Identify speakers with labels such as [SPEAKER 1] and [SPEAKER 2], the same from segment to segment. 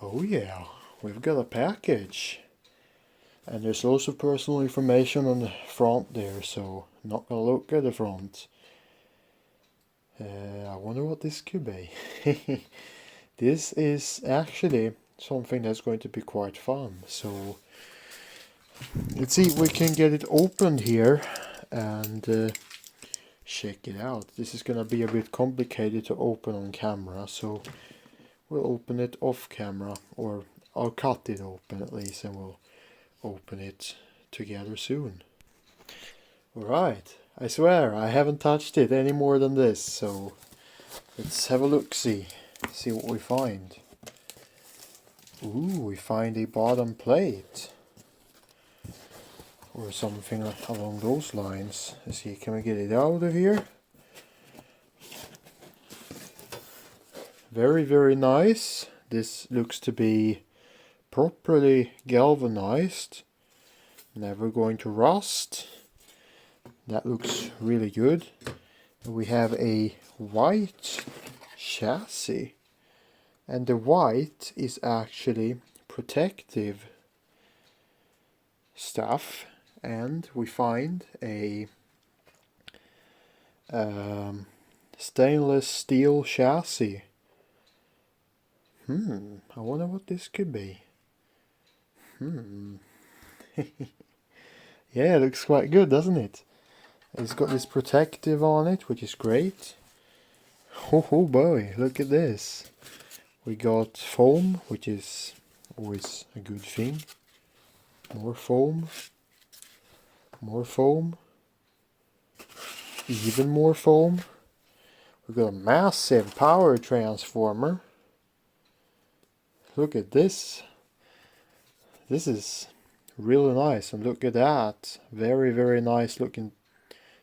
[SPEAKER 1] Oh yeah, we've got a package. And there's lots of personal information on the front there, so I'm not gonna look at the front. I wonder what this could be. This is actually something that's going to be quite fun. So let's see if we can get it opened here and check it out. This is gonna be a bit complicated to open on camera, so we'll open it off camera, or I'll cut it open at least, and we'll open it together soon. Alright, I swear I haven't touched it any more than this, so let's have a look-see, see what we find. Ooh, we find a bottom plate, or something along those lines. Let's see, can we get it out of here? Very, very nice. This looks to be properly galvanized, never going to rust. That looks really good. We have a white chassis, and the white is actually protective stuff, and we find a stainless steel chassis. I wonder what this could be. Yeah, it looks quite good, doesn't it? It's got this protective on it, which is great. Oh boy, look at this. We got foam, which is always a good thing. More foam. More foam. Even more foam. We've got a massive power transformer. Look at this. This is really nice, and look at that. Very, very nice looking.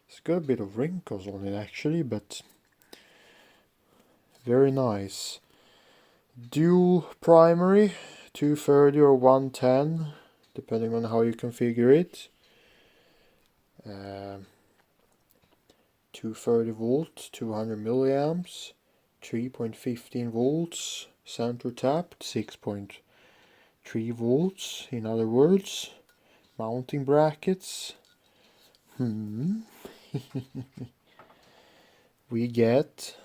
[SPEAKER 1] It's got a bit of wrinkles on it actually, but very nice. Dual primary, 230 or 110, depending on how you configure it. 230 volts, 200 milliamps, 3.15 volts, center tapped, 6.3 volts, in other words. Mounting brackets. We get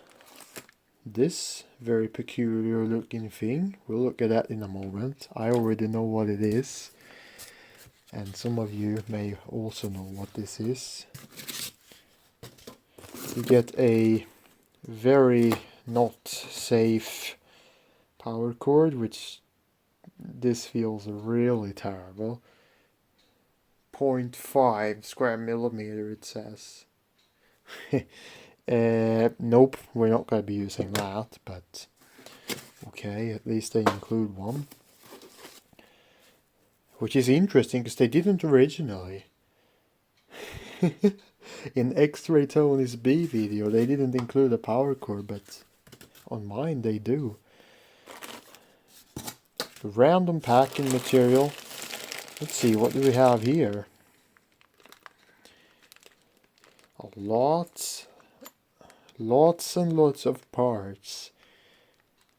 [SPEAKER 1] this very peculiar looking thing. We'll look at that in a moment. I already know what it is, and some of you may also know what this is. You get a very not safe power cord, which this feels really terrible. 0.5 square millimeter it says. Nope, we're not going to be using that, but okay, at least they include one. Which is interesting, because they didn't originally. In X-Ray Tony's B video, they didn't include a power cord, but on mine they do. Random packing material. Let's see, what do we have here? Lots and lots of parts.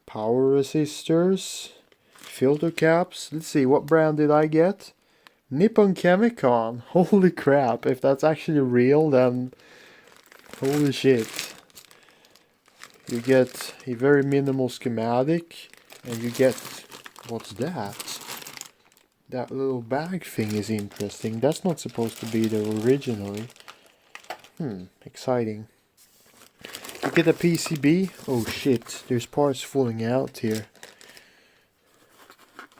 [SPEAKER 1] Power resistors, filter caps. Let's see, what brand did I get? Nippon Chemicon. Holy crap, if that's actually real, then holy shit. You get a very minimal schematic, and you get, what's that? That little bag thing is interesting. That's not supposed to be there originally. Exciting. You get a PCB. Oh shit, there's parts falling out here.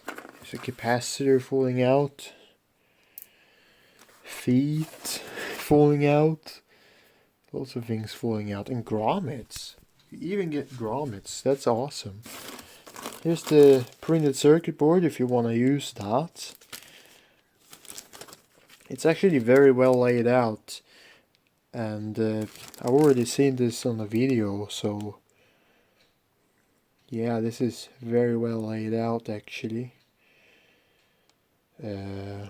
[SPEAKER 1] There's a capacitor falling out. Feet falling out. Lots of things falling out. And grommets. You even get grommets. That's awesome. Here's the printed circuit board if you want to use that. It's actually very well laid out. And I've already seen this on the video, so yeah, this is very well laid out actually. There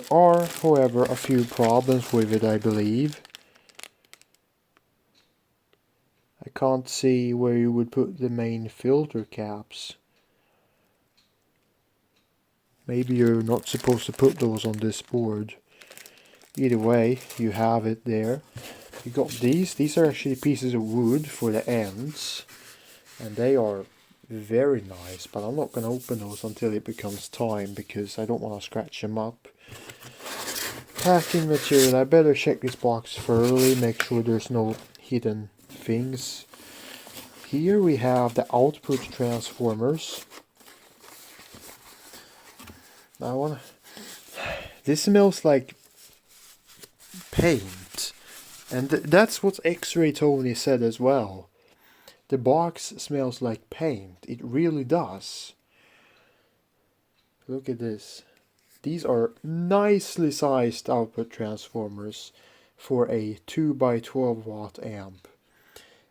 [SPEAKER 1] are, however, a few problems with it, I believe. I can't see where you would put the main filter caps. Maybe you're not supposed to put those on this board. Either way, you have it there. You got these. These are actually pieces of wood for the ends. And they are very nice, but I'm not going to open those until it becomes time because I don't want to scratch them up. Packing material. I better check this box thoroughly, make sure there's no hidden things. Here we have the output transformers. This smells like paint, and that's what X-Ray Tony said as well. The box smells like paint. It really does. Look at this. These are nicely sized output transformers for a 2x12 watt amp.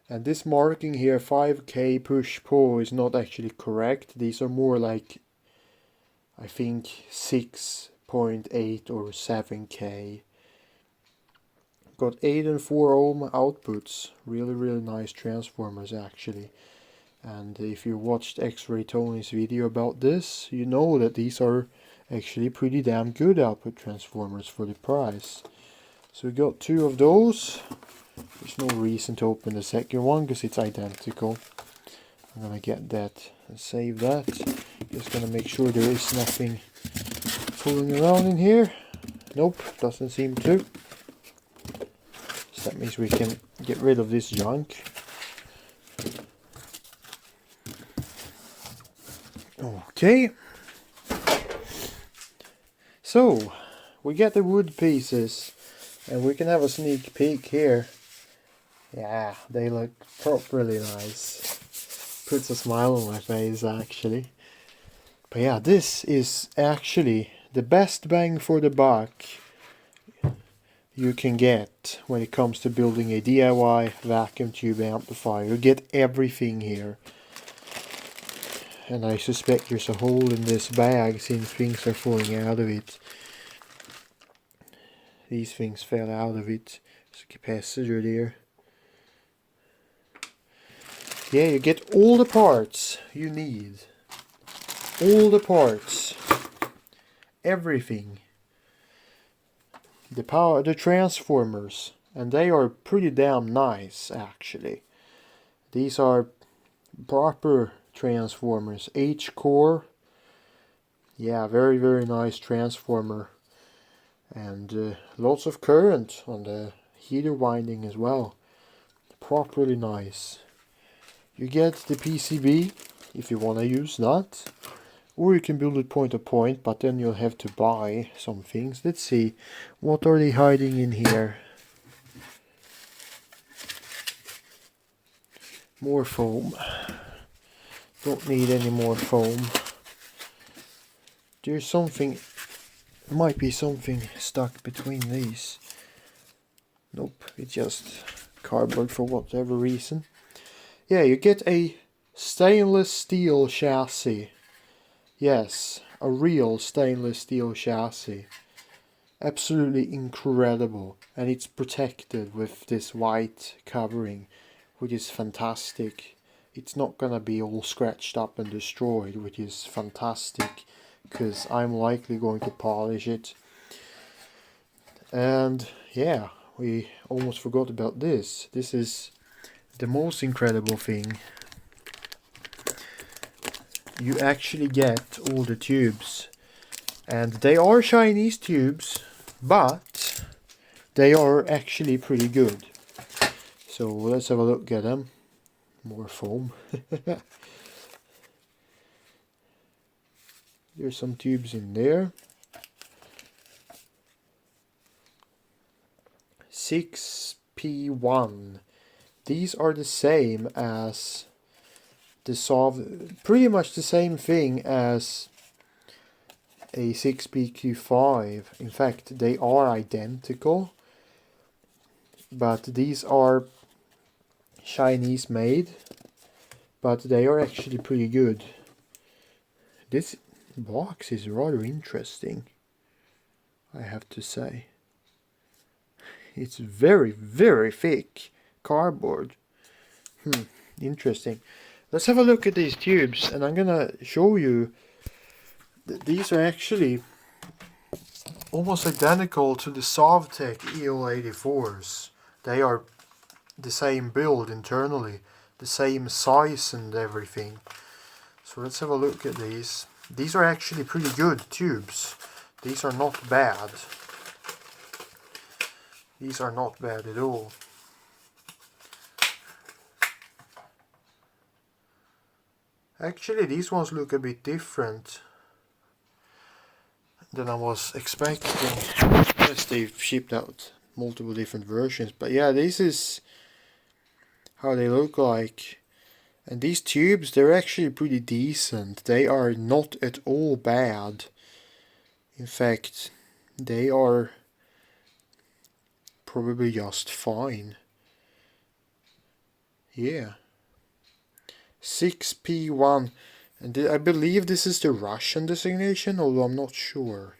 [SPEAKER 1] And this marking here, 5K push-pull, is not actually correct. These are more like, I think, 6.8 or 7K. Got 8 and 4 ohm outputs. Really nice transformers actually. And if you watched X-Ray Tony's video about this, you know that these are actually pretty damn good output transformers for the price. So we got 2 of those. There's no reason to open the second one because it's identical. I'm gonna get that and save that. Just gonna make sure there is nothing fooling around in here. Nope, doesn't seem to. So that means we can get rid of this junk. Okay. So, we get the wood pieces, and we can have a sneak peek here. Yeah, they look properly nice. Puts a smile on my face actually. But yeah, this is actually the best bang for the buck you can get when it comes to building a DIY vacuum tube amplifier. You get everything here. And I suspect there's a hole in this bag since things are falling out of it. These things fell out of it. There's a capacitor there. Yeah, you get all the parts you need. All the parts. Everything. The transformers. And they are pretty damn nice actually. These are proper transformers. H-core. Yeah, very nice transformer. And lots of current on the heater winding as well. Properly nice. You get the PCB if you want to use that. Or you can build it point to point, but then you'll have to buy some things. Let's see. What are they hiding in here? More foam. Don't need any more foam. There's something, might be something stuck between these. Nope, it's just cardboard for whatever reason. Yeah, you get a stainless steel chassis. Yes, a real stainless steel chassis. Absolutely incredible. And it's protected with this white covering, which is fantastic. It's not gonna be all scratched up and destroyed, which is fantastic, because I'm likely going to polish it. And yeah, we almost forgot about this. This is the most incredible thing. You actually get all the tubes, and they are Chinese tubes, but they are actually pretty good. So let's have a look at them. More foam. There's some tubes in there. 6P1. These are the same as the pretty much the same thing as a 6PQ5. In fact, they are identical, but these are Chinese made, but they are actually pretty good. This box is rather interesting, I have to say. It's very thick cardboard. Interesting. Let's have a look at these tubes, and I'm gonna show you that these are actually almost identical to the Sovtech EL84s. They are the same build internally, the same size and everything. So let's have a look at these. These are actually pretty good tubes. These are not bad. These are not bad at all. Actually, these ones look a bit different than I was expecting. Yes, they've shipped out multiple different versions, but yeah, this is how they look like. And these tubes, they're actually pretty decent. They are not at all bad. In fact, they are probably just fine. Yeah. 6P1. And I believe this is the Russian designation, although I'm not sure.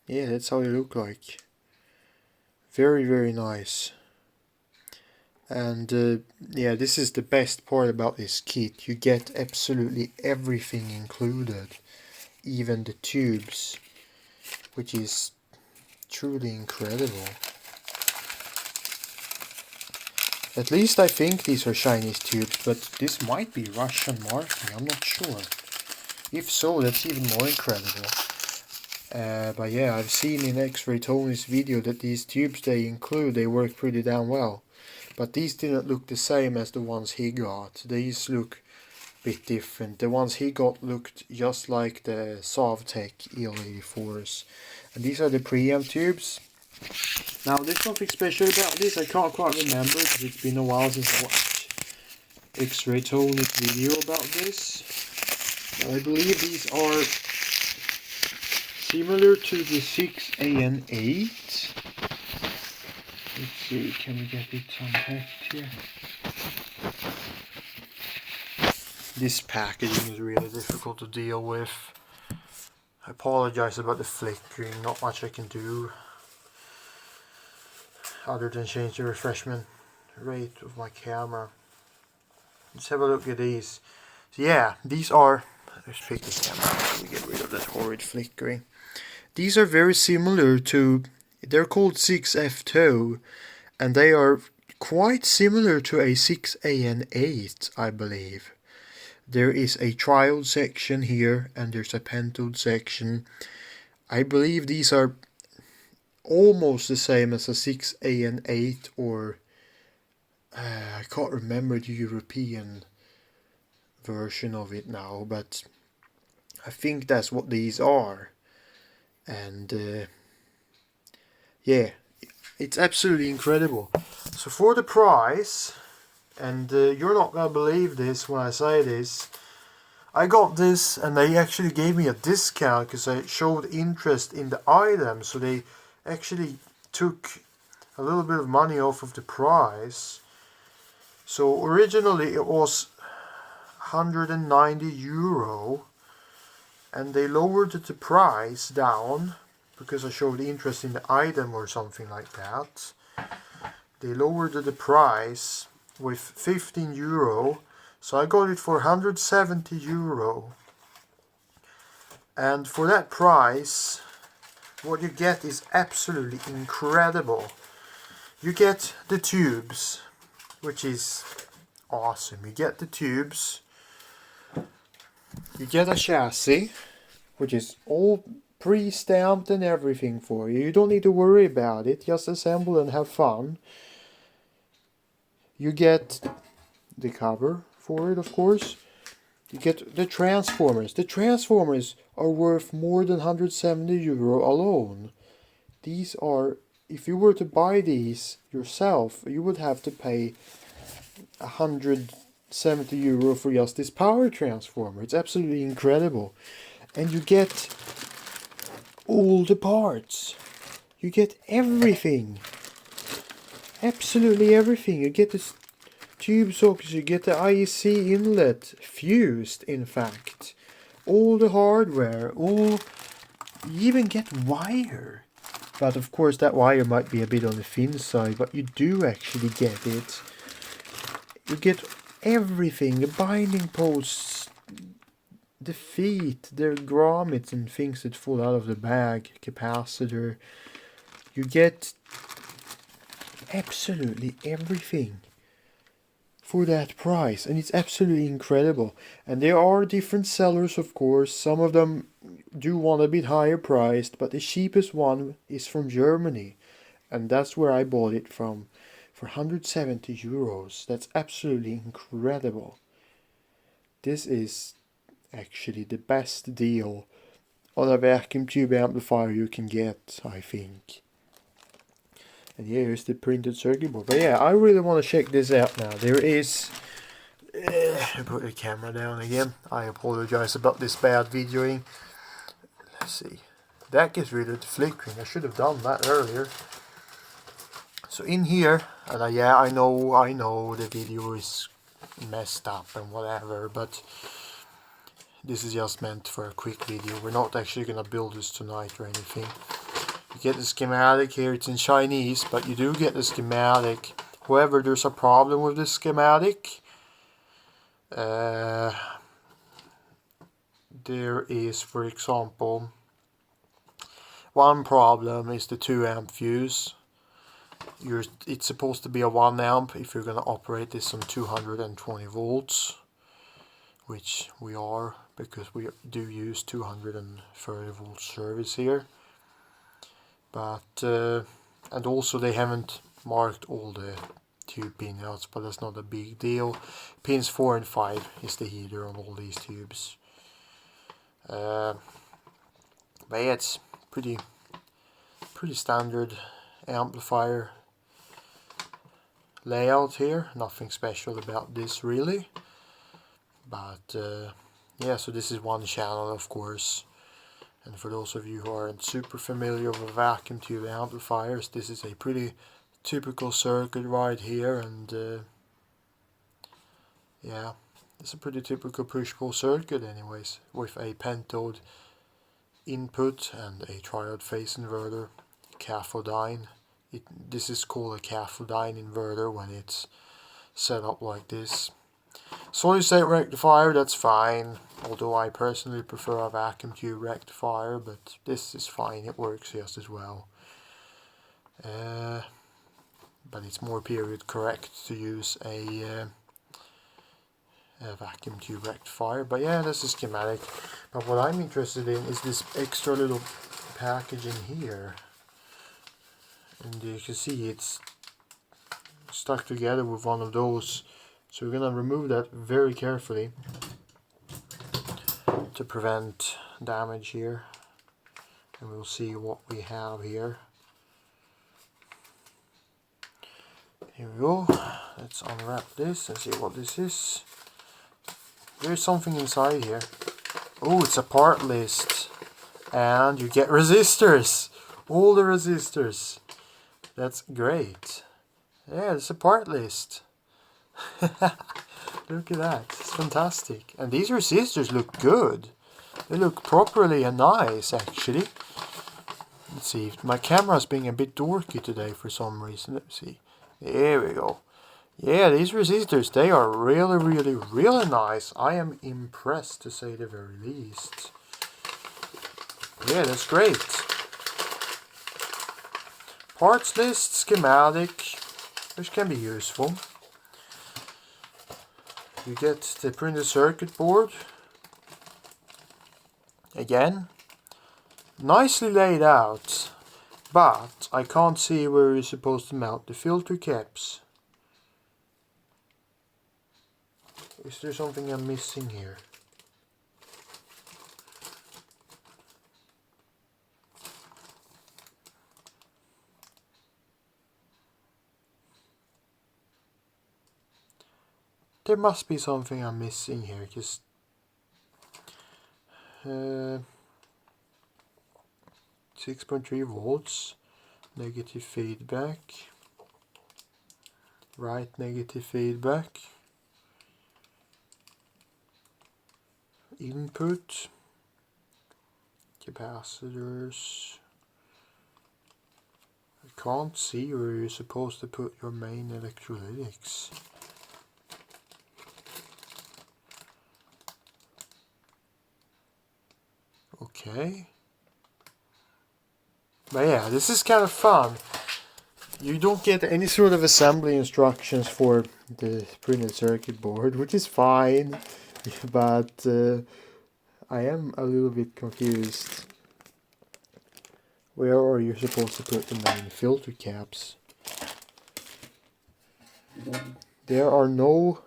[SPEAKER 1] Yeah, that's how they look like. Very, very nice. And yeah, this is the best part about this kit. You get absolutely everything included. Even the tubes. Which is truly incredible. At least I think these are Chinese tubes, but this might be Russian marking, I'm not sure. If so, that's even more incredible. But yeah, I've seen in X-Ray Tony's video that these tubes they include, they work pretty damn well. But these didn't look the same as the ones he got. These look a bit different. The ones he got looked just like the Sovtech EL84s. And these are the preamp tubes. Now there's nothing special about this, I can't quite remember because it's been a while since I watched X-Ray Tony's video about this. But I believe these are similar to the 6AN8. Let's see, can we get it unpacked here? This packaging is really difficult to deal with. I apologize about the flickering, not much I can do other than change the refreshment rate of my camera. Let's have a look at these. So yeah, these are, let's pick the camera so we get rid of that horrid flickering. These are very similar to, they're called 6F2, and they are quite similar to a 6AN8, I believe. There is a triode section here, and there's a pentode section. I believe these are almost the same as a 6AN8, or I can't remember the European version of it now, but I think that's what these are. And yeah, it's absolutely incredible. So for the price, and you're not gonna believe this when I say this, I got this and they actually gave me a discount because I showed interest in the item, so they actually took a little bit of money off of the price. So originally it was 190 euro, and they lowered the price down because I showed interest in the item or something like that. They lowered the price with 15 euro, so I got it for 170 euro. And for that price, what you get is absolutely incredible. You get the tubes, which is awesome. You get the tubes, you get a chassis, which is all pre-stamped and everything for you. You don't need to worry about it, just assemble and have fun. You get the cover for it, of course. You get the transformers. The transformers are worth more than 170 euro alone. These are, if you were to buy these yourself, you would have to pay 170 euro for just this power transformer. It's absolutely incredible. And you get all the parts. You get everything. Absolutely everything. You get the tube sockets, you get the IEC inlet fused, in fact. All the hardware, you even get wire. But of course that wire might be a bit on the thin side, but you do actually get it. You get everything, the binding posts, the feet, the grommets and things that fall out of the bag, capacitor. You get absolutely everything for that price, and it's absolutely incredible. And there are different sellers, of course. Some of them do want a bit higher priced, but the cheapest one is from Germany, and that's where I bought it from, for 170 euros. That's absolutely incredible. This is actually the best deal on a vacuum tube amplifier you can get, I think. And here's the printed circuit board. But yeah, I really want to check this out now. There is... I put the camera down again. I apologize about this bad videoing. Let's see. That gets rid of the flickering. I should have done that earlier. So in here, and yeah, I know the video is messed up and whatever, but this is just meant for a quick video. We're not actually going to build this tonight or anything. You get the schematic here. It's in Chinese, but you do get the schematic. However, there's a problem with this schematic. There is, for example, one problem is the 2 amp fuse. It's supposed to be a 1 amp if you're going to operate this on 220 volts, which we are, because we do use 230 volt service here. But and also they haven't marked all the tube pinouts, but that's not a big deal. Pins 4 and 5 is the heater on all these tubes. But yeah, it's pretty standard amplifier layout here. Nothing special about this really. But yeah, so this is one channel, of course. And for those of you who aren't super familiar with vacuum tube amplifiers, this is a pretty typical circuit right here. And yeah, it's a pretty typical push-pull circuit anyways, with a pentode input and a triode phase inverter, cathodine. This is called a cathodine inverter when it's set up like this. Solid state rectifier, that's fine, although I personally prefer a vacuum tube rectifier, but this is fine, it works just as well. But it's more period correct to use a vacuum tube rectifier. But yeah, that's a schematic. But what I'm interested in is this extra little package in here. And you can see it's stuck together with one of those. So we're going to remove that very carefully to prevent damage here. And we'll see what we have here. Here we go. Let's unwrap this and see what this is. There's something inside here. Oh, it's a part list. And you get resistors. All the resistors. That's great. Yeah, it's a part list. Look at that. It's fantastic. And these resistors look good. They look properly and nice, actually. Let's see. My camera's being a bit dorky today for some reason. Let's see. There we go. Yeah, these resistors, they are really nice. I am impressed, to say the very least. Yeah, that's great. Parts list, schematic, which can be useful. You get the printed circuit board. Again, nicely laid out, but I can't see where you're supposed to mount the filter caps. Is there something I'm missing here? There must be something I'm missing here, because 6.3 volts, negative feedback, right negative feedback, input, capacitors, can't see where you're supposed to put your main electrolytics. Okay. But yeah, this is kind of fun. You don't get any sort of assembly instructions for the printed circuit board, which is fine, but I am a little bit confused. Where are you supposed to put the main filter caps? There are no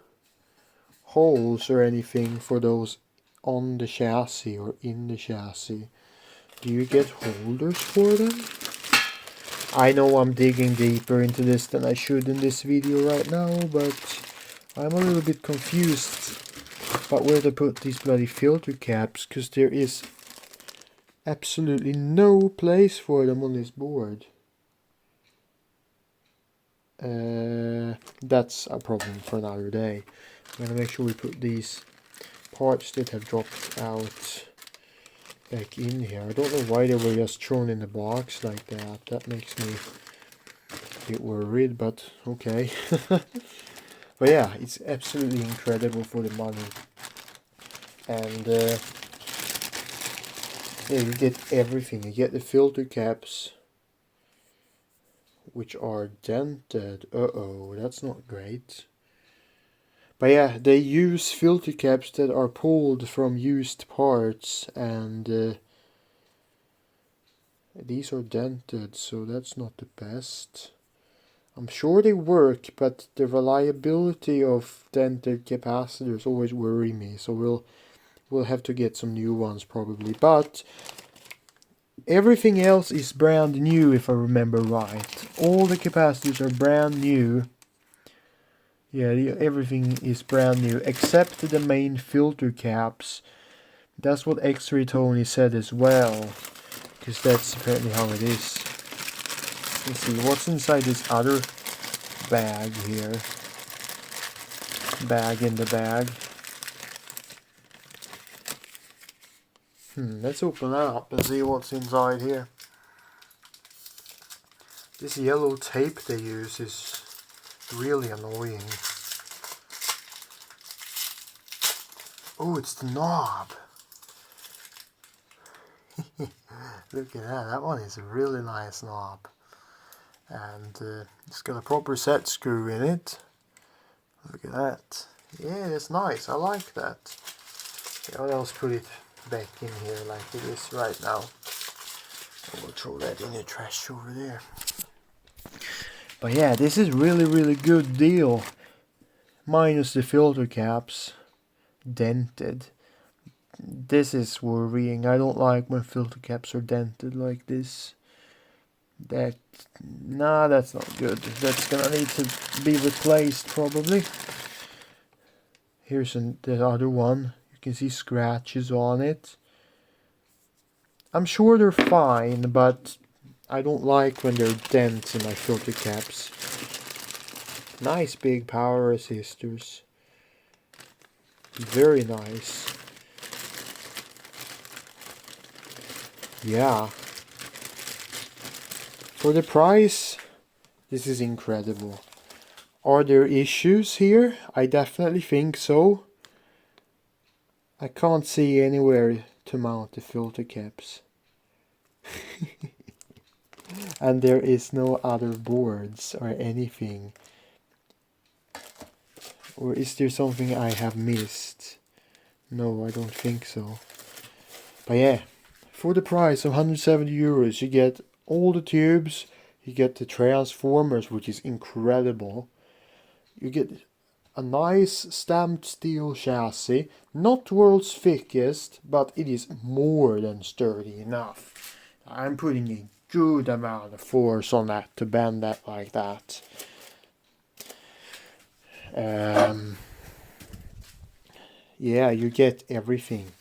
[SPEAKER 1] holes or anything for those on the chassis or in the chassis. Do you get holders for them? I know I'm digging deeper into this than I should in this video right now, but I'm a little bit confused about where to put these bloody filter caps, because there is absolutely no place for them on this board. That's a problem for another day. I'm gonna make sure we put these parts that have dropped out back in here. I don't know why they were just thrown in the box like that. That makes me a bit worried, but okay. But yeah, it's absolutely incredible for the money. And yeah, you get everything. You get the filter caps, which are dented. Uh-oh, that's not great. But yeah, they use filter caps that are pulled from used parts, and these are dented, so that's not the best. I'm sure they work, but the reliability of dented capacitors always worry me, so we'll have to get some new ones probably. But everything else is brand new, if I remember right. All the capacitors are brand new. Yeah, everything is brand new, except the main filter caps. That's what X-Ray Tony said as well, because that's apparently how it is. Let's see, what's inside this other bag here? Bag in the bag. Let's open that up and see what's inside here. This yellow tape they use is really annoying. Oh, it's the knob. Look at that, that one is a really nice knob. And it's got a proper set screw in it. Look at that. Yeah, it's nice, I like that. Yeah, I'll just put it back in here like it is right now. And we'll throw that in the trash over there. But yeah, this is really good deal. Minus the filter caps. Dented. This is worrying. I don't like when filter caps are dented like this. Nah, that's not good. That's gonna need to be replaced probably. Here's the other one. You can see scratches on it. I'm sure they're fine, but I don't like when there are dents in my filter caps. Nice big power resistors. Very nice. Yeah. For the price, this is incredible. Are there issues here? I definitely think so. I can't see anywhere to mount the filter caps. And there is no other boards or anything. Or is there something I have missed? No, I don't think so. But yeah, for the price of 170 euros, you get all the tubes, you get the transformers, which is incredible. You get a nice stamped steel chassis, not world's thickest, but it is more than sturdy enough. I'm putting a good amount of force on that to bend that like that. Yeah, you get everything.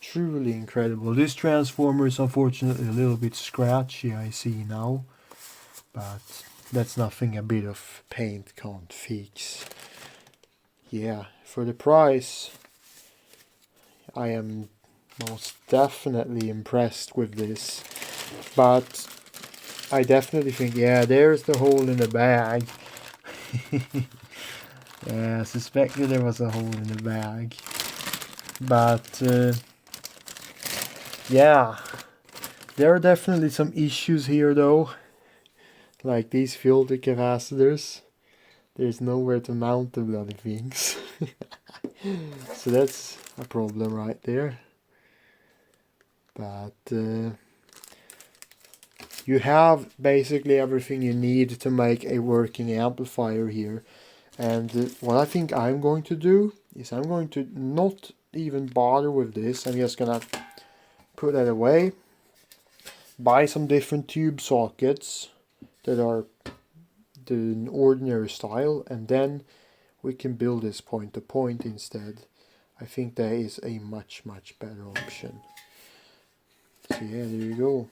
[SPEAKER 1] Truly incredible. This transformer is unfortunately a little bit scratchy, I see now, but that's nothing a bit of paint can't fix. Yeah, for the price, I am most definitely impressed with this, but I definitely think, yeah, there's the hole in the bag. Yeah, I suspected there was a hole in the bag. But, yeah, there are definitely some issues here though. Like these filter capacitors. There's nowhere to mount the bloody things. So that's a problem right there. But you have basically everything you need to make a working amplifier here. And what I think I'm going to do is I'm going to not even bother with this. I'm just gonna put that away, buy some different tube sockets that are the ordinary style, and then we can build this point to point instead. I think that is a much better option. So yeah, there you go.